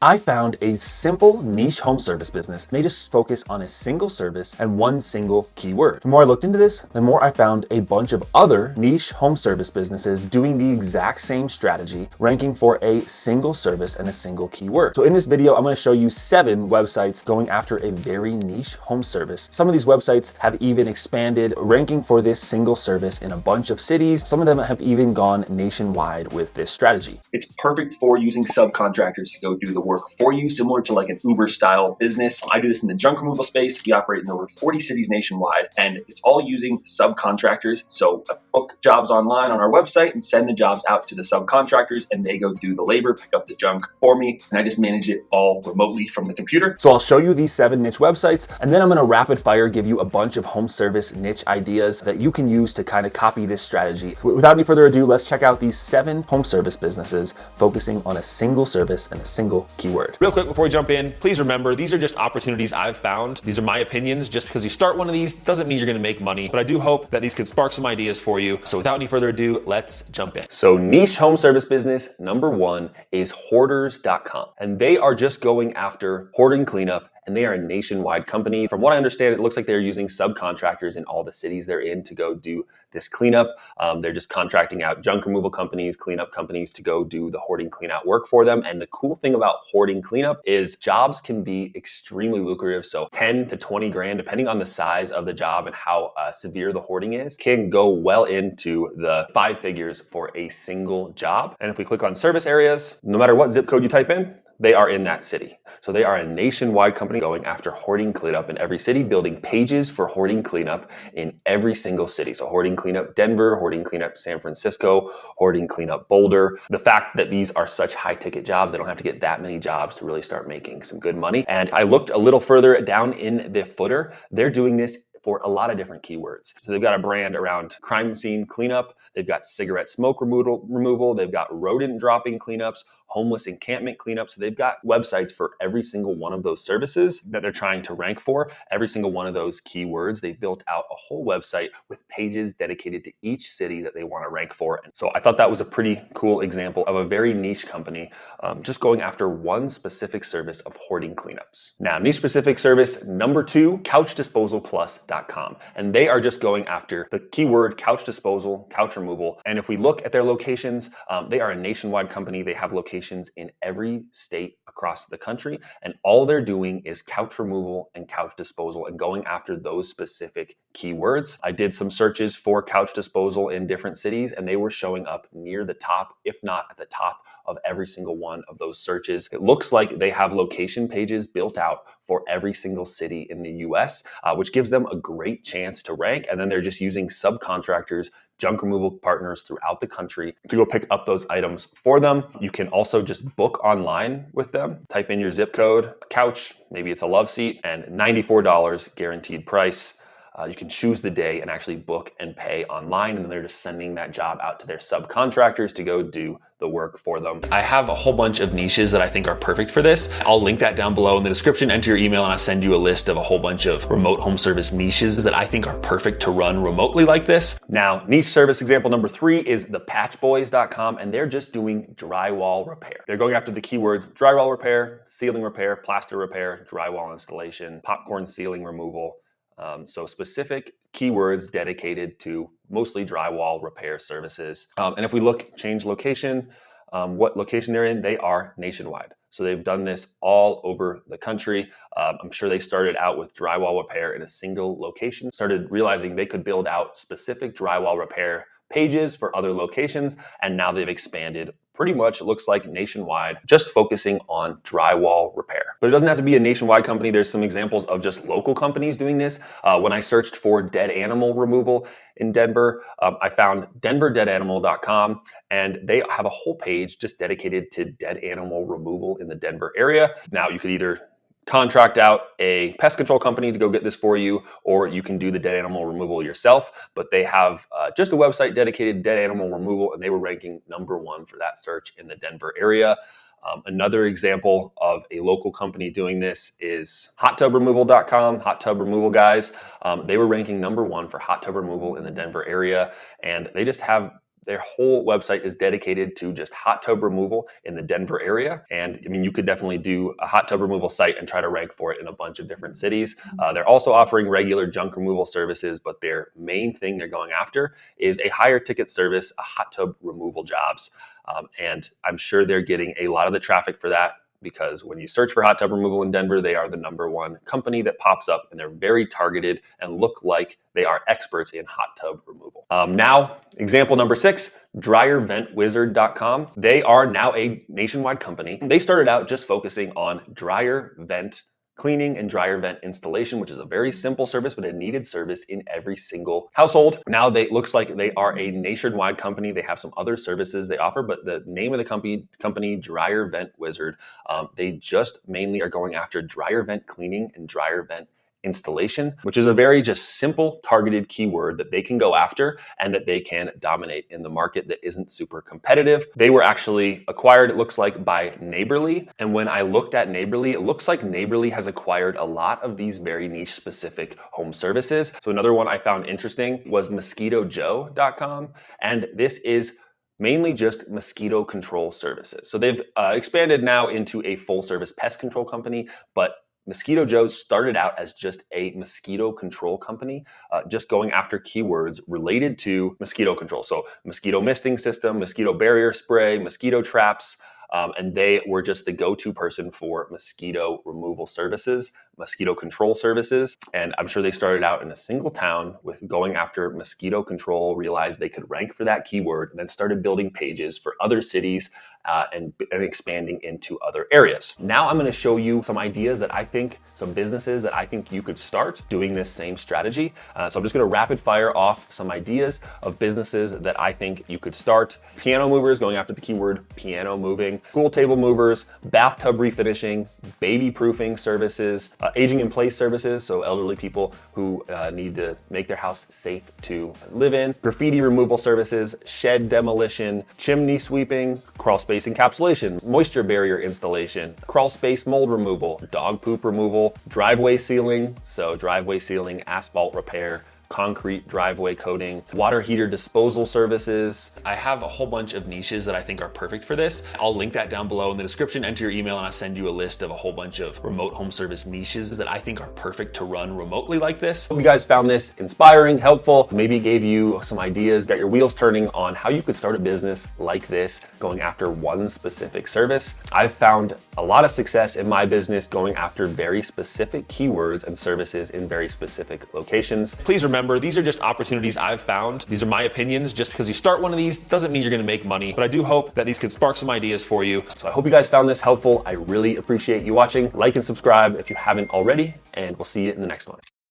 I found a simple niche home service business. They just focus on a single service and one single keyword. The more I looked into this, the more I found a bunch of other niche home service businesses doing the exact same strategy, ranking for a single service and a single keyword. So in this video, I'm going to show you 7 websites going after a very niche home service. Some of these websites have even expanded, ranking for this single service in a bunch of cities. Some of them have even gone nationwide with this strategy. It's perfect for using subcontractors to go do the work for you, similar to like an Uber style business. I do this in the junk removal space. We operate in over 40 cities nationwide, and it's all using subcontractors. So I book jobs online on our website and send the jobs out to the subcontractors, and they go do the labor, pick up the junk for me, and I just manage it all remotely from the computer. So I'll show you these 7 niche websites, and then I'm gonna rapid fire give you a bunch of home service niche ideas that you can use to kind of copy this strategy. Without any further ado, let's check out these 7 home service businesses focusing on a single service and a single keyword. Real quick before we jump in, please remember, these are just opportunities I've found. These are my opinions. Just because you start one of these doesn't mean you're gonna make money, but I do hope that these could spark some ideas for you. So without any further ado, let's jump in. So niche home service business number 1 is hoarders.com. And they are just going after hoarding cleanup, and they are a nationwide company. From what I understand, it looks like they're using subcontractors in all the cities they're in to go do this cleanup. They're just contracting out junk removal companies, cleanup companies to go do the hoarding cleanout work for them. And the cool thing about hoarding cleanup is jobs can be extremely lucrative. So 10 to 20 grand, depending on the size of the job and how severe the hoarding is, can go well into the 5 figures for a single job. And if we click on service areas, no matter what zip code you type in, they are in that city. So they are a nationwide company going after hoarding cleanup in every city, building pages for hoarding cleanup in every single city. So hoarding cleanup Denver, hoarding cleanup San Francisco, hoarding cleanup Boulder. The fact that these are such high ticket jobs, they don't have to get that many jobs to really start making some good money. And I looked a little further down in the footer. They're doing this for a lot of different keywords. So they've got a brand around crime scene cleanup. They've got cigarette smoke removal. They've got rodent dropping cleanups, homeless encampment cleanup. So they've got websites for every single one of those services that they're trying to rank for. Every single one of those keywords, they built out a whole website with pages dedicated to each city that they want to rank for. And so I thought that was a pretty cool example of a very niche company just going after one specific service of hoarding cleanups. Now, niche specific service number 2, couchdisposalplus.com. And they are just going after the keyword couch disposal, couch removal. And if we look at their locations, they are a nationwide company. They have locations in every state across the country. And all they're doing is couch removal and couch disposal and going after those specific keywords. I did some searches for couch disposal in different cities, and they were showing up near the top, if not at the top of every single one of those searches. It looks like they have location pages built out for every single city in the US, which gives them a great chance to rank. And then they're just using subcontractors, junk removal partners throughout the country to go pick up those items for them. You can also just book online with them. Type in your zip code, a couch, maybe it's a love seat, and $94 guaranteed price. You can choose the day and actually book and pay online, and then they're just sending that job out to their subcontractors to go do the work for them. I have a whole bunch of niches that I think are perfect for this. I'll link that down below in the description. Enter your email and I'll send you a list of a whole bunch of remote home service niches that I think are perfect to run remotely like this. Now, niche service example number 3 is thepatchboys.com, and they're just doing drywall repair. They're going after the keywords drywall repair, ceiling repair, plaster repair, drywall installation, popcorn ceiling removal. So specific keywords dedicated to mostly drywall repair services. And if we change location, what location they're in, they are nationwide. So they've done this all over the country. I'm sure they started out with drywall repair in a single location, started realizing they could build out specific drywall repair pages for other locations, and now they've expanded pretty much, it looks like, nationwide, just focusing on drywall repair. But it doesn't have to be a nationwide company. There's some examples of just local companies doing this. When I searched for dead animal removal in Denver, I found denverdeadanimal.com, and they have a whole page just dedicated to dead animal removal in the Denver area. Now, you could either contract out a pest control company to go get this for you, or you can do the dead animal removal yourself. But they have just a website dedicated to dead animal removal, and they were ranking number 1 for that search in the Denver area. Another example of a local company doing this is hottubremoval.com, hot tub removal guys. They were ranking number 1 for hot tub removal in the Denver area, and they just have Their whole website is dedicated to just hot tub removal in the Denver area. And I mean, you could definitely do a hot tub removal site and try to rank for it in a bunch of different cities. They're also offering regular junk removal services, but their main thing they're going after is a higher ticket service, a hot tub removal jobs. And I'm sure they're getting a lot of the traffic for that, because when you search for hot tub removal in Denver, they are the #1 company that pops up, and they're very targeted and look like they are experts in hot tub removal. Now, example number 6, dryerventwizard.com. They are now a nationwide company. They started out just focusing on dryer vent cleaning and dryer vent installation, which is a very simple service, but a needed service in every single household. Now looks like they are a nationwide company. They have some other services they offer, but the name of the company Dryer Vent Wizard, they just mainly are going after dryer vent cleaning and dryer vent installation, which is a very just simple targeted keyword that they can go after and that they can dominate in the market that isn't super competitive. They were actually acquired, it looks like, by Neighborly. And when I looked at Neighborly, it looks like Neighborly has acquired a lot of these very niche specific home services. So another one I found interesting was mosquitojoe.com. And this is mainly just mosquito control services. So they've expanded now into a full service pest control company, but Mosquito Joe started out as just a mosquito control company, just going after keywords related to mosquito control. So mosquito misting system, mosquito barrier spray, mosquito traps, and they were just the go-to person for mosquito removal services, mosquito control services. And I'm sure they started out in a single town with going after mosquito control, realized they could rank for that keyword, and then started building pages for other cities and expanding into other areas. Now I'm going to show you some ideas that I think, some businesses that I think you could start doing this same strategy. So I'm just going to rapid fire off some ideas of businesses that I think you could start. Piano movers, going after the keyword piano moving, pool table movers, bathtub refinishing, baby proofing services, aging in place services, so elderly people who need to make their house safe to live in, graffiti removal services, shed demolition, chimney sweeping, crawl space encapsulation, moisture barrier installation, crawl space mold removal, dog poop removal, driveway sealing, so driveway sealing, asphalt repair, concrete driveway coating, water heater disposal services. I have a whole bunch of niches that I think are perfect for this. I'll link that down below in the description. Enter your email and I'll send you a list of a whole bunch of remote home service niches that I think are perfect to run remotely like this. Hope you guys found this inspiring, helpful, maybe gave you some ideas, got your wheels turning on how you could start a business like this, going after one specific service. I've found a lot of success in my business going after very specific keywords and services in very specific locations. Please remember, these are just opportunities I've found. These are my opinions. Just because you start one of these doesn't mean you're gonna make money, but I do hope that these could spark some ideas for you. So I hope you guys found this helpful. I really appreciate you watching. Like and subscribe if you haven't already, and we'll see you in the next one.